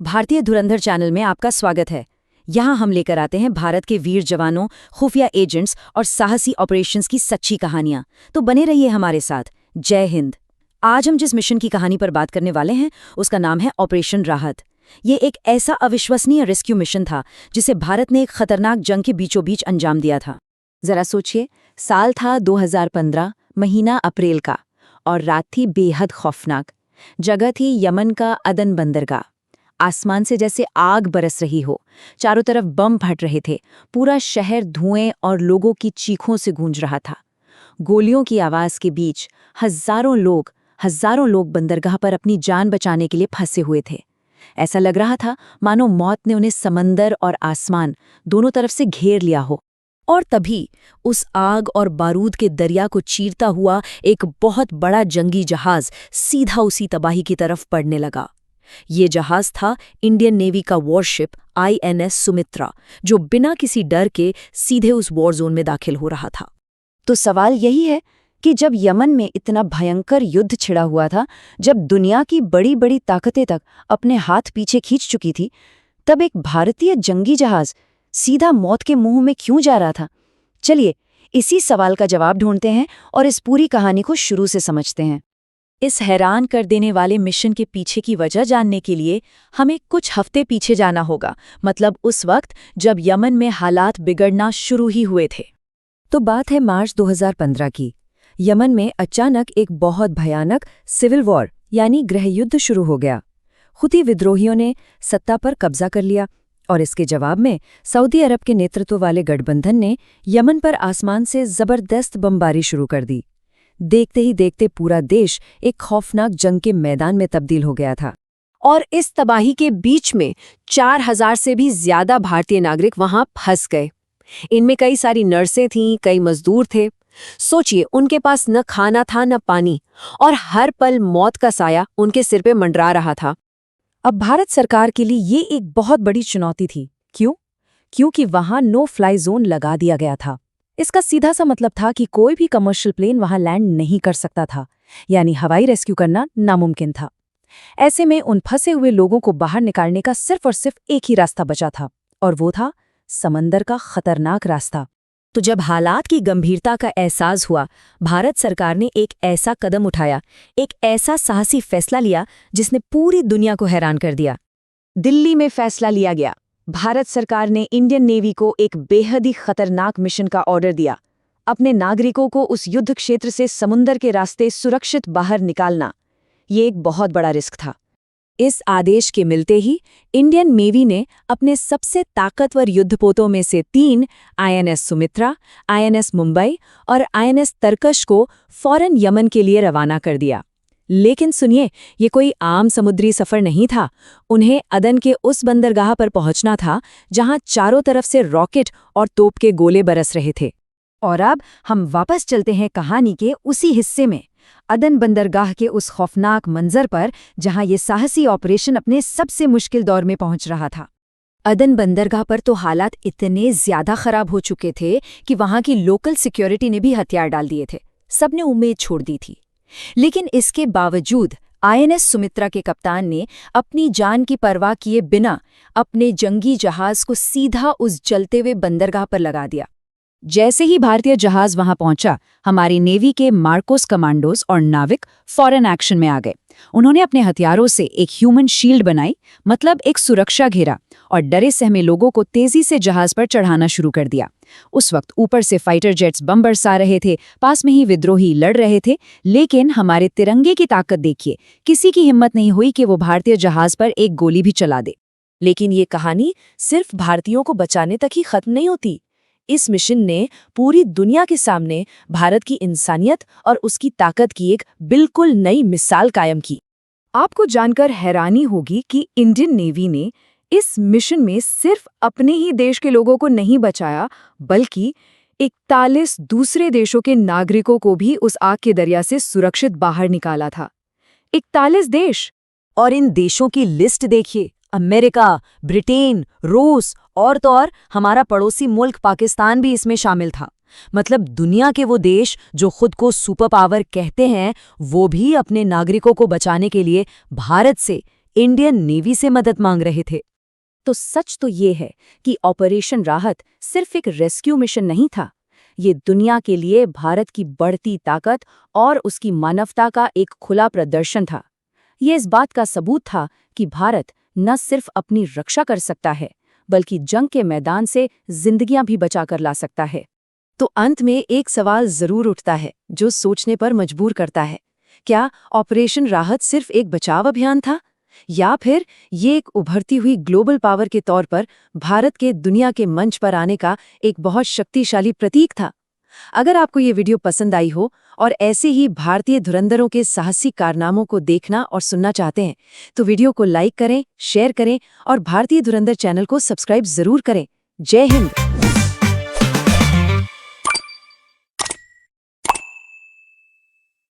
भारतीय धुरंधर चैनल में आपका स्वागत है। यहाँ हम लेकर आते हैं भारत के वीर जवानों, खुफिया एजेंट्स और साहसी ऑपरेशंस की सच्ची कहानियां। तो बने रहिए हमारे साथ। जय हिंद। आज हम जिस मिशन की कहानी पर बात करने वाले हैं उसका नाम है ऑपरेशन राहत। ये एक ऐसा अविश्वसनीय रेस्क्यू मिशन था जिसे भारत ने एक खतरनाक जंग के बीचों बीच अंजाम दिया था। जरा सोचिए, साल था 2015, महीना अप्रैल का, और रात थी बेहद खौफनाक। जगह थी यमन का अदन बंदरगाह। आसमान से जैसे आग बरस रही हो, चारों तरफ बम फट रहे थे, पूरा शहर धुएं और लोगों की चीखों से गूंज रहा था। गोलियों की आवाज के बीच हजारों लोग बंदरगाह पर अपनी जान बचाने के लिए फंसे हुए थे। ऐसा लग रहा था मानो मौत ने उन्हें समंदर और आसमान दोनों तरफ से घेर लिया हो। और तभी उस आग और बारूद के दरिया को चीरता हुआ एक बहुत बड़ा जंगी जहाज सीधा उसी तबाही की तरफ बढ़ने लगा। ये जहाज था इंडियन नेवी का वॉरशिप INS सुमित्रा, जो बिना किसी डर के सीधे उस वॉर जोन में दाखिल हो रहा था। तो सवाल यही है कि जब यमन में इतना भयंकर युद्ध छिड़ा हुआ था, जब दुनिया की बड़ी बड़ी ताकतें तक अपने हाथ पीछे खींच चुकी थी, तब एक भारतीय जंगी जहाज सीधा मौत के मुंह में क्यों जा रहा था? चलिए इसी सवाल का जवाब ढूंढते हैं और इस पूरी कहानी को शुरू से समझते हैं। इस हैरान कर देने वाले मिशन के पीछे की वजह जानने के लिए हमें कुछ हफ्ते पीछे जाना होगा, मतलब उस वक्त जब यमन में हालात बिगड़ना शुरू ही हुए थे। तो बात है मार्च 2015 की। यमन में अचानक एक बहुत भयानक सिविल वॉर यानी गृहयुद्ध शुरू हो गया। हुती विद्रोहियों ने सत्ता पर कब्जा कर लिया और इसके जवाब में सऊदी अरब के नेतृत्व वाले गठबंधन ने यमन पर आसमान से जबरदस्त बमबारी शुरू कर दी। देखते ही देखते पूरा देश एक खौफनाक जंग के मैदान में तब्दील हो गया था। और इस तबाही के बीच में 4000 से भी ज्यादा भारतीय नागरिक वहां फंस गए। इनमें कई सारी नर्सें थीं, कई मजदूर थे। सोचिए, उनके पास न खाना था न पानी, और हर पल मौत का साया उनके सिर पे मंडरा रहा था। अब भारत सरकार के लिए ये एक बहुत बड़ी चुनौती थी। क्यों? क्योंकि वहां नो फ्लाई जोन लगा दिया गया था। इसका सीधा सा मतलब था कि कोई भी कमर्शियल प्लेन वहां लैंड नहीं कर सकता था, यानी हवाई रेस्क्यू करना नामुमकिन था। ऐसे में उन फंसे हुए लोगों को बाहर निकालने का सिर्फ और सिर्फ एक ही रास्ता बचा था, और वो था समंदर का खतरनाक रास्ता। तो जब हालात की गंभीरता का एहसास हुआ, भारत सरकार ने एक ऐसा कदम उठाया, एक ऐसा साहसी फैसला लिया जिसने पूरी दुनिया को हैरान कर दिया। दिल्ली में फैसला लिया गया। भारत सरकार ने इंडियन नेवी को एक बेहद ही खतरनाक मिशन का ऑर्डर दिया। अपने नागरिकों को उस युद्ध क्षेत्र से समुद्र के रास्ते सुरक्षित बाहर निकालना, ये एक बहुत बड़ा रिस्क था। इस आदेश के मिलते ही इंडियन नेवी ने अपने सबसे ताकतवर युद्धपोतों में से 3 INS सुमित्रा, INS मुंबई और INS तरकश को फौरन यमन के लिए रवाना कर दिया। लेकिन सुनिए, ये कोई आम समुद्री सफर नहीं था। उन्हें अदन के उस बंदरगाह पर पहुंचना था जहां चारों तरफ से रॉकेट और तोप के गोले बरस रहे थे। और अब हम वापस चलते हैं कहानी के उसी हिस्से में, अदन बंदरगाह के उस खौफनाक मंजर पर जहां ये साहसी ऑपरेशन अपने सबसे मुश्किल दौर में पहुंच रहा था। अदन बंदरगाह पर तो हालात इतने ज्यादा खराब हो चुके थे कि वहां की लोकल सिक्योरिटी ने भी हथियार डाल दिए थे। सबने उम्मीद छोड़ दी थी। लेकिन इसके बावजूद INS सुमित्रा के कप्तान ने अपनी जान की परवाह किए बिना अपने जंगी जहाज को सीधा उस जलते हुए बंदरगाह पर लगा दिया। जैसे ही भारतीय जहाज वहां पहुंचा, हमारी नेवी के मार्कोस कमांडोज और नाविक फौरन एक्शन में आ गए। उन्होंने अपने हथियारों से एक ह्यूमन शील्ड बनाई, मतलब एक सुरक्षा घेरा, और डरे सहमे लोगों को तेजी से जहाज पर चढ़ाना शुरू कर दिया। उस वक्त ऊपर से फाइटर जेट्स बम बरसा रहे थे, पास में ही विद्रोही लड़ रहे थे, लेकिन हमारे तिरंगे की ताकत देखिए, किसी की हिम्मत नहीं हुई कि वो भारतीय जहाज पर एक गोली भी चला दे। लेकिन ये कहानी सिर्फ भारतीयों को बचाने तक ही खत्म नहीं होती। इस मिशन ने पूरी दुनिया के सामने भारत की इंसानियत और उसकी ताकत की एक बिल्कुल नई मिसाल कायम की। आपको जानकर हैरानी होगी कि इंडियन नेवी ने इस मिशन में सिर्फ अपने ही देश के लोगों को नहीं बचाया, बल्कि 41 दूसरे देशों के नागरिकों को भी उस आग के दरिया से सुरक्षित बाहर निकाला था। 41 देश! और इन देशों की लिस्ट देखिए, अमेरिका, ब्रिटेन, रूस और तो और हमारा पड़ोसी मुल्क पाकिस्तान भी इसमें शामिल था। मतलब दुनिया के वो देश जो खुद को सुपर पावर कहते हैं, वो भी अपने नागरिकों को बचाने के लिए भारत से इंडियन नेवी से मदद मांग रहे थे। तो सच तो ये है कि ऑपरेशन राहत सिर्फ एक रेस्क्यू मिशन नहीं था। ये दुनिया के लिए भारत की बढ़ती ताकत और उसकी मानवता का एक खुला प्रदर्शन था। ये इस बात का सबूत था कि भारत न सिर्फ अपनी रक्षा कर सकता है, बल्कि जंग के मैदान से जिंदगियां भी बचाकर ला सकता है। तो अंत में एक सवाल जरूर उठता है जो सोचने पर मजबूर करता है। क्या ऑपरेशन राहत सिर्फ एक बचाव अभियान था, या फिर ये एक उभरती हुई ग्लोबल पावर के तौर पर भारत के दुनिया के मंच पर आने का एक बहुत शक्तिशाली प्रतीक था? अगर आपको ये वीडियो पसंद आई हो और ऐसे ही भारतीय धुरंधरों के साहसी कारनामों को देखना और सुनना चाहते हैं, तो वीडियो को लाइक करें, शेयर करें और भारतीय धुरंधर चैनल को सब्सक्राइब जरूर करें। जय हिंद।